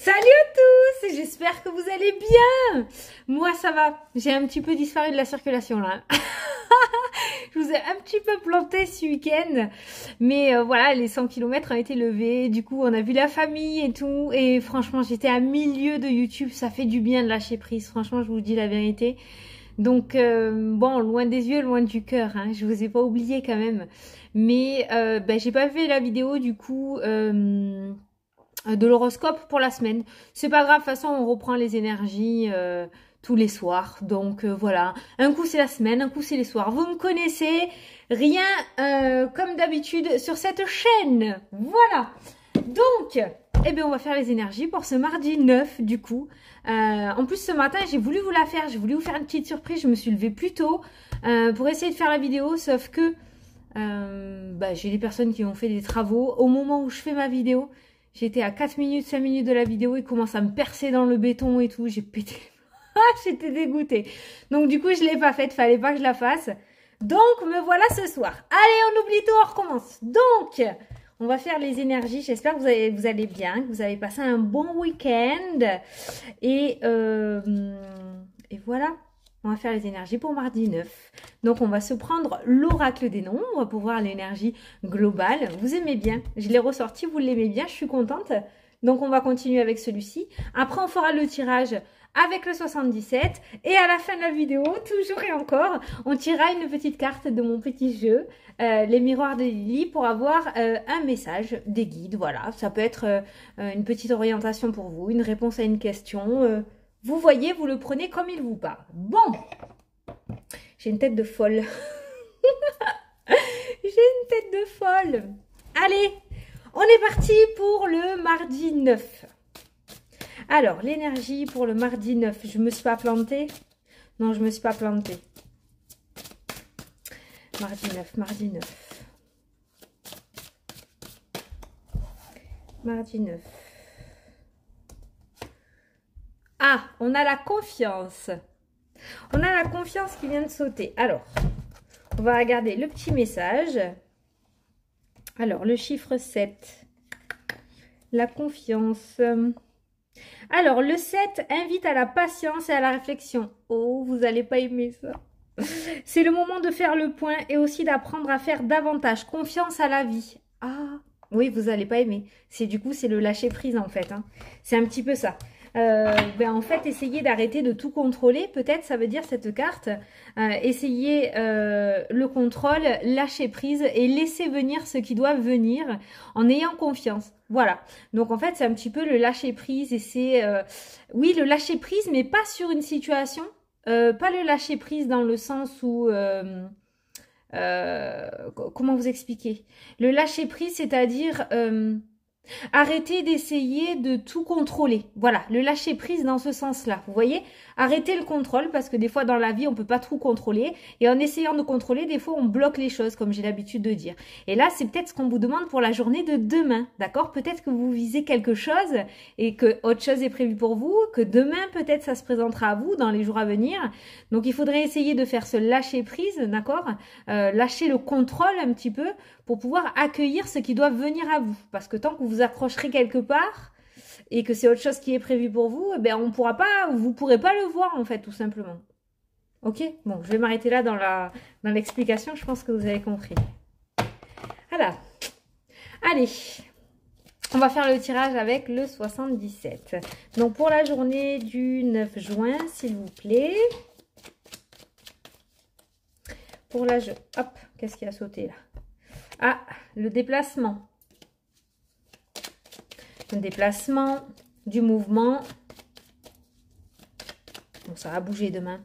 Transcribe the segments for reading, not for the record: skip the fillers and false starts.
Salut à tous, j'espère que vous allez bien. Moi ça va, j'ai un petit peu disparu de la circulation là. Je vous ai un petit peu planté ce week-end, mais voilà, les 100 km ont été levés, du coup on a vu la famille et tout, et franchement j'étais à milieu de YouTube, ça fait du bien de lâcher prise, franchement je vous dis la vérité. Donc bon, loin des yeux, loin du cœur, hein, je vous ai pas oublié quand même, mais j'ai pas fait la vidéo du coup de l'horoscope pour la semaine. C'est pas grave, de toute façon on reprend les énergies tous les soirs. Donc voilà, un coup c'est la semaine, un coup c'est les soirs. Vous me connaissez, rien comme d'habitude sur cette chaîne. Voilà. Donc, eh bien on va faire les énergies pour ce mardi 9 du coup. En plus ce matin j'ai voulu vous la faire, j'ai voulu vous faire une petite surprise. Je me suis levée plus tôt pour essayer de faire la vidéo, sauf que j'ai des personnes qui ont fait des travaux. Au moment où je fais ma vidéo, j'étais à 4 minutes, 5 minutes de la vidéo, il commence à me percer dans le béton et tout, j'ai pété. J'étais dégoûtée. Donc du coup, je l'ai pas faite, fallait pas que je la fasse. Donc me voilà ce soir. Allez, on oublie tout, on recommence. Donc, on va faire les énergies. J'espère que vous allez bien, que vous avez passé un bon week-end. Et voilà. On va faire les énergies pour mardi 9. Donc, on va se prendre l'oracle des nombres pour voir l'énergie globale. Vous aimez bien. Je l'ai ressorti, vous l'aimez bien. Je suis contente. Donc, on va continuer avec celui-ci. Après, on fera le tirage avec le 77. Et à la fin de la vidéo, toujours et encore, on tirera une petite carte de mon petit jeu, les miroirs de Lily, pour avoir un message, des guides. Voilà, ça peut être une petite orientation pour vous, une réponse à une question. Vous voyez, vous le prenez comme il vous parle. Bon, j'ai une tête de folle. J'ai une tête de folle. Allez, on est parti pour le mardi 9. Alors, l'énergie pour le mardi 9. Je ne me suis pas plantée. Non, je ne me suis pas plantée. Mardi 9, mardi 9. Mardi 9. Ah, on a la confiance. On a la confiance qui vient de sauter. Alors, on va regarder le petit message. Alors, le chiffre 7. La confiance. Alors, le 7 invite à la patience et à la réflexion. Oh, vous n'allez pas aimer ça. C'est le moment de faire le point et aussi d'apprendre à faire davantage confiance à la vie. Ah, oui, vous n'allez pas aimer. Du coup, c'est le lâcher prise en fait. Hein. C'est un petit peu ça. En fait, essayez d'arrêter de tout contrôler. Peut-être, ça veut dire cette carte. Essayez le contrôle, lâcher prise et laisser venir ce qui doit venir en ayant confiance. Voilà. Donc, en fait, c'est un petit peu le lâcher prise et c'est... oui, le lâcher prise, mais pas sur une situation. Pas le lâcher prise dans le sens où... comment vous expliquer? Le lâcher prise, c'est-à-dire... arrêtez d'essayer de tout contrôler. Voilà, le lâcher prise dans ce sens-là. Vous voyez, arrêtez le contrôle parce que des fois dans la vie, on peut pas tout contrôler. Et en essayant de contrôler, des fois, on bloque les choses, comme j'ai l'habitude de dire. Et là, c'est peut-être ce qu'on vous demande pour la journée de demain. D'accord? Peut-être que vous visez quelque chose et que autre chose est prévu pour vous, que demain, peut-être, ça se présentera à vous dans les jours à venir. Donc, il faudrait essayer de faire ce lâcher prise, d'accord? Lâcher le contrôle un petit peu pour pouvoir accueillir ce qui doit venir à vous. Parce que tant que vous accrocherez quelque part et que c'est autre chose qui est prévu pour vous, eh bien, vous pourrez pas le voir en fait, tout simplement. Ok? Bon, je vais m'arrêter là dans l'explication, je pense que vous avez compris. Voilà. Allez, on va faire le tirage avec le 77. Donc, pour la journée du 9 juin, s'il vous plaît. Pour la... Hop, qu'est-ce qui a sauté là? Ah, le déplacement. Le déplacement, du mouvement. Bon, ça va bouger demain.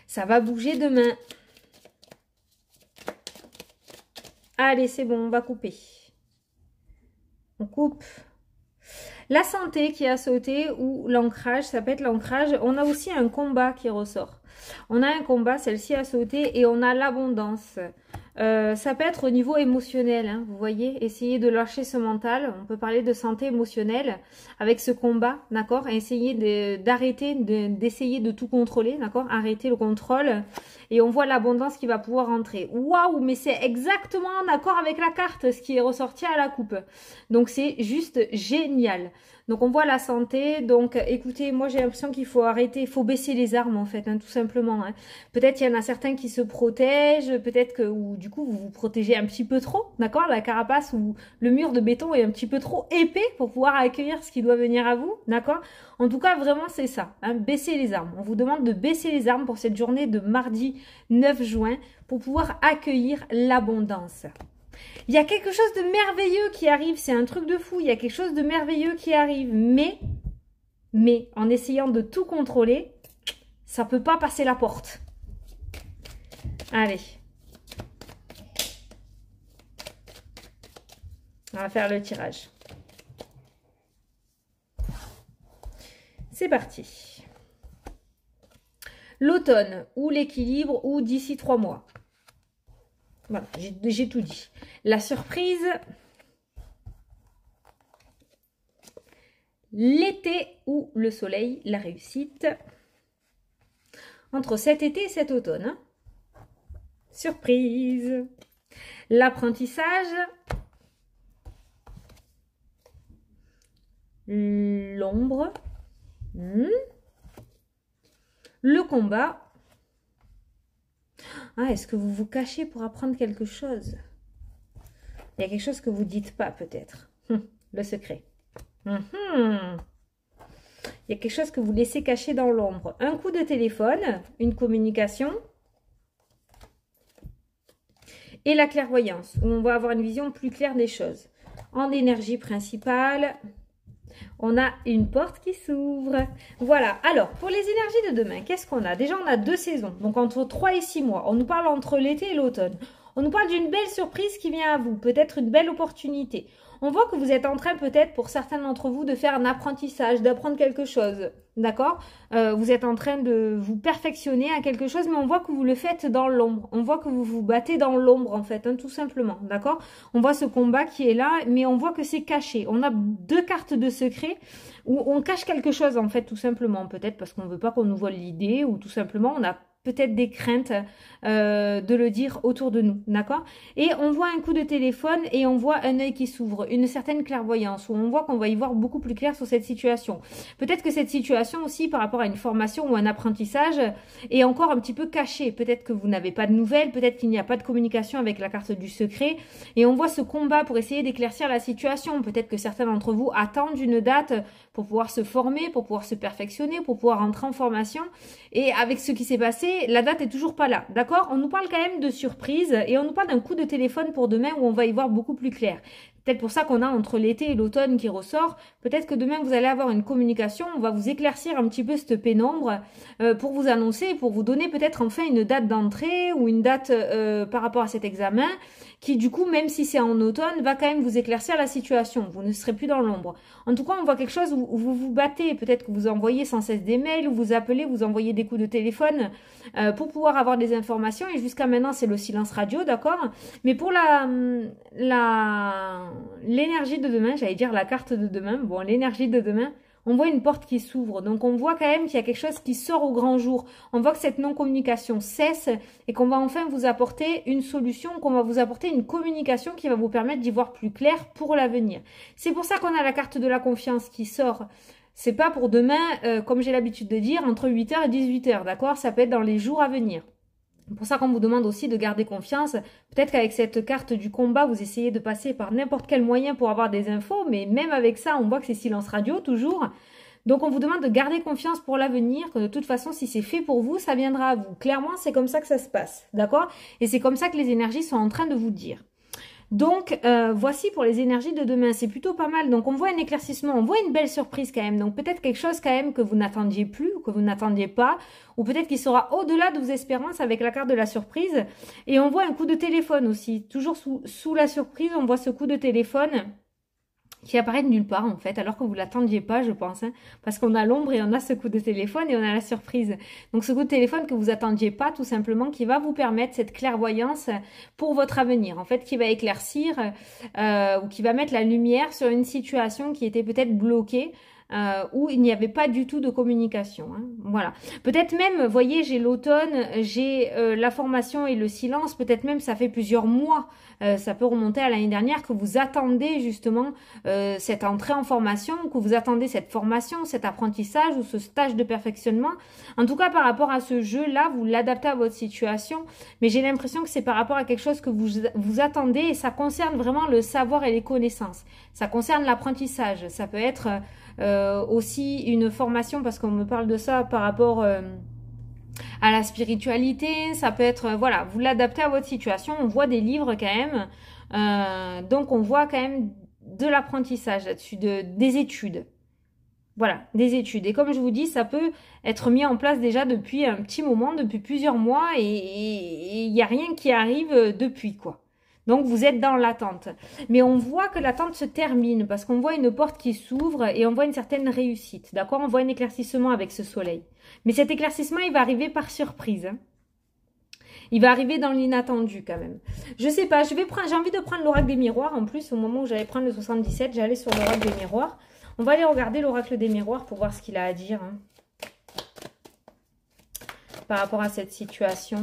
Ça va bouger demain. Allez, c'est bon, on va couper. On coupe. La santé qui a sauté ou l'ancrage, ça peut être l'ancrage. On a aussi un combat qui ressort. On a un combat, celle-ci a sauté et on a l'abondance. Ça peut être au niveau émotionnel, hein, vous voyez, essayez de lâcher ce mental. On peut parler de santé émotionnelle avec ce combat, d'accord? Essayez d'arrêter, d'essayer de tout contrôler, d'accord? Arrêter le contrôle et on voit l'abondance qui va pouvoir rentrer. Waouh, mais c'est exactement en accord avec la carte, ce qui est ressorti à la coupe. Donc c'est juste génial. Donc on voit la santé, donc écoutez, moi j'ai l'impression qu'il faut arrêter, il faut baisser les armes en fait, hein, tout simplement. Hein. Peut-être il y en a certains qui se protègent, peut-être que ou, du coup vous vous protégez un petit peu trop, d'accord? La carapace ou le mur de béton est un petit peu trop épais pour pouvoir accueillir ce qui doit venir à vous, d'accord? En tout cas vraiment c'est ça, hein, baisser les armes. On vous demande de baisser les armes pour cette journée de mardi 9 juin pour pouvoir accueillir l'abondance. Il y a quelque chose de merveilleux qui arrive, c'est un truc de fou, il y a quelque chose de merveilleux qui arrive, mais en essayant de tout contrôler, ça peut pas passer la porte. Allez. On va faire le tirage. C'est parti. L'automne ou l'équilibre ou d'ici 3 mois. Voilà, j'ai tout dit. La surprise, l'été ou le soleil, la réussite. Entre cet été et cet automne. Hein. Surprise. L'apprentissage. L'ombre. Le combat. Ah, est-ce que vous vous cachez pour apprendre quelque chose? Il y a quelque chose que vous ne dites pas peut-être. Le secret. Il y a quelque chose que vous laissez cacher dans l'ombre. Un coup de téléphone, une communication. Et la clairvoyance, où on va avoir une vision plus claire des choses. En énergie principale, on a une porte qui s'ouvre. Voilà. Alors, pour les énergies de demain, qu'est-ce qu'on a? Déjà, on a 2 saisons. Donc, entre 3 et 6 mois. On nous parle entre l'été et l'automne. On nous parle d'une belle surprise qui vient à vous. Peut-être une belle opportunité. On voit que vous êtes en train, peut-être, pour certains d'entre vous, de faire un apprentissage, d'apprendre quelque chose. D'accord? Vous êtes en train de vous perfectionner à quelque chose, mais on voit que vous le faites dans l'ombre. On voit que vous vous battez dans l'ombre, en fait, hein, tout simplement. D'accord? On voit ce combat qui est là, mais on voit que c'est caché. On a 2 cartes de secret où on cache quelque chose, en fait, tout simplement. Peut-être parce qu'on ne veut pas qu'on nous vole l'idée, ou tout simplement, on a peut-être des craintes de le dire autour de nous, d'accord? Et on voit un coup de téléphone et on voit un œil qui s'ouvre, une certaine clairvoyance, où on voit qu'on va y voir beaucoup plus clair sur cette situation. Peut-être que cette situation aussi, par rapport à une formation ou un apprentissage, est encore un petit peu cachée. Peut-être que vous n'avez pas de nouvelles, peut-être qu'il n'y a pas de communication avec la carte du secret, et on voit ce combat pour essayer d'éclaircir la situation. Peut-être que certains d'entre vous attendent une date pour pouvoir se former, pour pouvoir se perfectionner, pour pouvoir entrer en formation, et avec ce qui s'est passé, la date est toujours pas là, d'accord? On nous parle quand même de surprise et on nous parle d'un coup de téléphone pour demain où on va y voir beaucoup plus clair. Peut-être pour ça qu'on a entre l'été et l'automne qui ressort. Peut-être que demain, vous allez avoir une communication. On va vous éclaircir un petit peu cette pénombre pour vous annoncer, pour vous donner peut-être enfin une date d'entrée ou une date par rapport à cet examen qui, du coup, même si c'est en automne, va quand même vous éclaircir la situation. Vous ne serez plus dans l'ombre. En tout cas, on voit quelque chose où vous vous battez. Peut-être que vous envoyez sans cesse des mails, ou vous appelez, vous envoyez des coups de téléphone pour pouvoir avoir des informations. Et jusqu'à maintenant, c'est le silence radio, d'accord? Mais pour l'énergie de demain, j'allais dire la carte de demain, bon, l'énergie de demain, on voit une porte qui s'ouvre. Donc, on voit quand même qu'il y a quelque chose qui sort au grand jour. On voit que cette non-communication cesse et qu'on va enfin vous apporter une solution, qu'on va vous apporter une communication qui va vous permettre d'y voir plus clair pour l'avenir. C'est pour ça qu'on a la carte de la confiance qui sort. C'est pas pour demain, comme j'ai l'habitude de dire, entre 8h et 18h, d'accord? Ça peut être dans les jours à venir. C'est pour ça qu'on vous demande aussi de garder confiance. Peut-être qu'avec cette carte du combat, vous essayez de passer par n'importe quel moyen pour avoir des infos, mais même avec ça, on voit que c'est silence radio toujours. Donc on vous demande de garder confiance pour l'avenir, que de toute façon, si c'est fait pour vous, ça viendra à vous. Clairement, c'est comme ça que ça se passe, d'accord? Et c'est comme ça que les énergies sont en train de vous dire. Donc, voici pour les énergies de demain. C'est plutôt pas mal. Donc, on voit un éclaircissement, on voit une belle surprise quand même. Donc, peut-être quelque chose quand même que vous n'attendiez plus ou que vous n'attendiez pas. Ou peut-être qu'il sera au-delà de vos espérances avec la carte de la surprise. Et on voit un coup de téléphone aussi. Toujours sous la surprise, on voit ce coup de téléphone qui apparaît de nulle part en fait, alors que vous l'attendiez pas, je pense, hein, parce qu'on a l'ombre et on a ce coup de téléphone et on a la surprise. Donc ce coup de téléphone que vous attendiez pas, tout simplement, qui va vous permettre cette clairvoyance pour votre avenir, en fait, qui va éclaircir ou qui va mettre la lumière sur une situation qui était peut-être bloquée. Où il n'y avait pas du tout de communication. Hein. Voilà. Peut-être même, vous voyez, j'ai l'automne, j'ai la formation et le silence. Peut-être même, ça fait plusieurs mois. Ça peut remonter à l'année dernière que vous attendez justement cette entrée en formation, que vous attendez cette formation, cet apprentissage ou ce stage de perfectionnement. En tout cas, par rapport à ce jeu-là, vous l'adaptez à votre situation. Mais j'ai l'impression que c'est par rapport à quelque chose que vous attendez et ça concerne vraiment le savoir et les connaissances. Ça concerne l'apprentissage. Ça peut être... aussi une formation, parce qu'on me parle de ça par rapport à la spiritualité, ça peut être, voilà, vous l'adaptez à votre situation, on voit des livres quand même, donc on voit quand même de l'apprentissage là-dessus, des études. Voilà, des études. Et comme je vous dis, ça peut être mis en place déjà depuis un petit moment, depuis plusieurs mois, et il n'y a rien qui arrive depuis, quoi. Donc, vous êtes dans l'attente. Mais on voit que l'attente se termine parce qu'on voit une porte qui s'ouvre et on voit une certaine réussite. D'accord? On voit un éclaircissement avec ce soleil. Mais cet éclaircissement, il va arriver par surprise. Hein. Il va arriver dans l'inattendu quand même. Je sais pas, j'ai envie de prendre l'oracle des miroirs. En plus, au moment où j'allais prendre le 77, j'allais sur l'oracle des miroirs. On va aller regarder l'oracle des miroirs pour voir ce qu'il a à dire. Hein, par rapport à cette situation.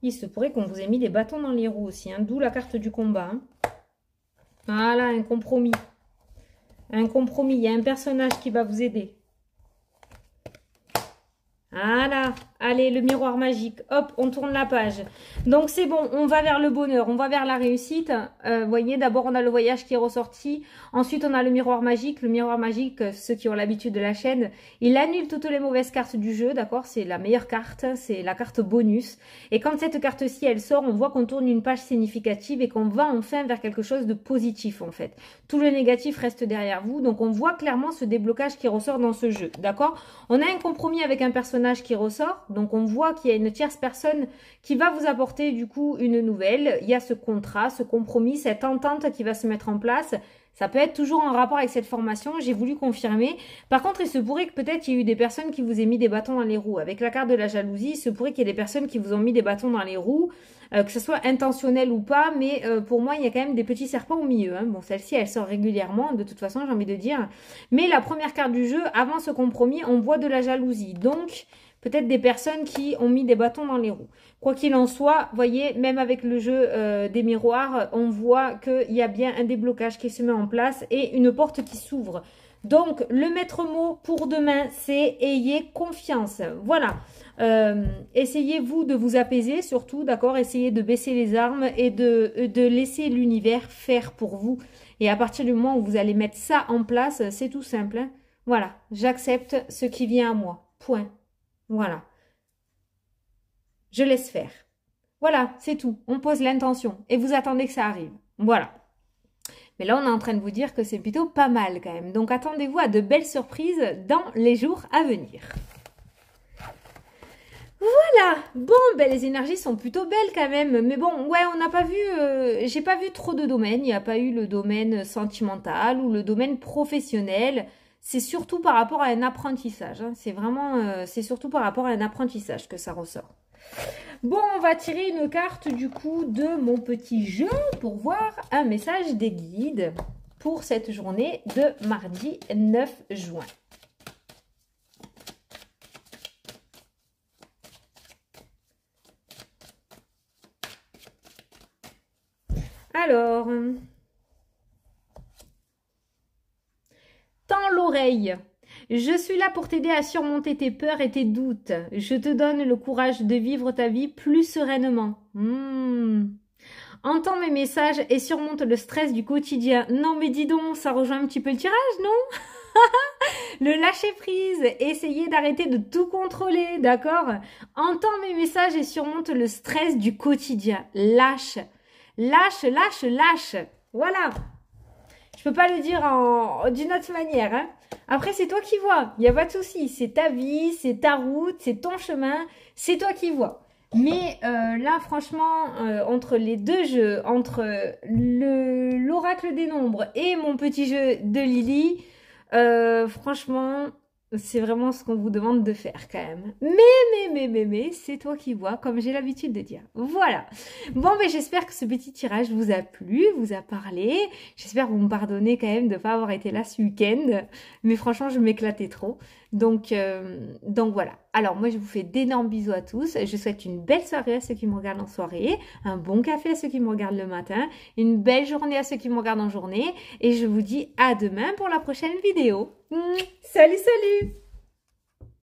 Il se pourrait qu'on vous ait mis des bâtons dans les roues aussi, hein, d'où la carte du combat. Hein. Voilà, un compromis. Un compromis, il y a un personnage qui va vous aider. Voilà, allez, le miroir magique. Hop, on tourne la page. Donc, c'est bon, on va vers le bonheur, on va vers la réussite. Vous voyez, d'abord, on a le voyage qui est ressorti. Ensuite, on a le miroir magique. Le miroir magique, ceux qui ont l'habitude de la chaîne, il annule toutes les mauvaises cartes du jeu, d'accord? C'est la meilleure carte, c'est la carte bonus. Et quand cette carte-ci, elle sort, on voit qu'on tourne une page significative et qu'on va enfin vers quelque chose de positif, en fait. Tout le négatif reste derrière vous. Donc, on voit clairement ce déblocage qui ressort dans ce jeu, d'accord? On a un compromis avec un personnage qui ressort, donc on voit qu'il y a une tierce personne qui va vous apporter du coup une nouvelle. Il y a ce contrat, ce compromis, cette entente qui va se mettre en place. Ça peut être toujours en rapport avec cette formation, j'ai voulu confirmer. Par contre, il se pourrait que peut-être il y ait eu des personnes qui vous aient mis des bâtons dans les roues. Avec la carte de la jalousie, il se pourrait qu'il y ait des personnes qui vous ont mis des bâtons dans les roues, que ce soit intentionnel ou pas, mais pour moi, il y a quand même des petits serpents au milieu. Hein. Bon, celle-ci, elle sort régulièrement, de toute façon, j'ai envie de dire. Mais la première carte du jeu, avant ce compromis, on voit de la jalousie. Donc, peut-être des personnes qui ont mis des bâtons dans les roues. Quoi qu'il en soit, voyez, même avec le jeu des miroirs, on voit qu'il y a bien un déblocage qui se met en place et une porte qui s'ouvre. Donc, le maître mot pour demain, c'est ayez confiance. Voilà. Essayez-vous de vous apaiser, surtout, d'accord? Essayez de baisser les armes et de laisser l'univers faire pour vous. Et à partir du moment où vous allez mettre ça en place, c'est tout simple. Hein? Voilà, j'accepte ce qui vient à moi. Point. Voilà. Je laisse faire. Voilà, c'est tout. On pose l'intention et vous attendez que ça arrive. Voilà. Mais là, on est en train de vous dire que c'est plutôt pas mal quand même. Donc, attendez-vous à de belles surprises dans les jours à venir. Voilà. Bon, ben, les énergies sont plutôt belles quand même. Mais bon, ouais, on n'a pas vu... j'ai pas vu trop de domaines. Il n'y a pas eu le domaine sentimental ou le domaine professionnel. C'est surtout par rapport à un apprentissage. Hein. C'est vraiment... c'est surtout par rapport à un apprentissage que ça ressort. Bon, on va tirer une carte du coup de mon petit jeu pour voir un message des guides pour cette journée de mardi 9 juin. Alors, tends l'oreille. Je suis là pour t'aider à surmonter tes peurs et tes doutes. Je te donne le courage de vivre ta vie plus sereinement. Entends mes messages et surmonte le stress du quotidien. Non mais dis donc, ça rejoint un petit peu le tirage, non? Le lâcher prise, essayez d'arrêter de tout contrôler, d'accord? Entends mes messages et surmonte le stress du quotidien. Lâche, lâche, lâche, lâche. Voilà. Je peux pas le dire d'une autre manière. Hein. Après, c'est toi qui vois. Il n'y a pas de souci. C'est ta vie, c'est ta route, c'est ton chemin. C'est toi qui vois. Mais là, franchement, entre les deux jeux, entre l'oracle des nombres et mon petit jeu de Lily, franchement, c'est vraiment ce qu'on vous demande de faire quand même. Mais, c'est toi qui vois, comme j'ai l'habitude de dire. Voilà. Bon, mais j'espère que ce petit tirage vous a plu, vous a parlé. J'espère que vous me pardonnez quand même de ne pas avoir été là ce week-end. Mais franchement, je m'éclatais trop. Donc voilà. Alors moi, je vous fais d'énormes bisous à tous. Je souhaite une belle soirée à ceux qui me regardent en soirée, un bon café à ceux qui me regardent le matin, une belle journée à ceux qui me regardent en journée. Et je vous dis à demain pour la prochaine vidéo. Salut, salut!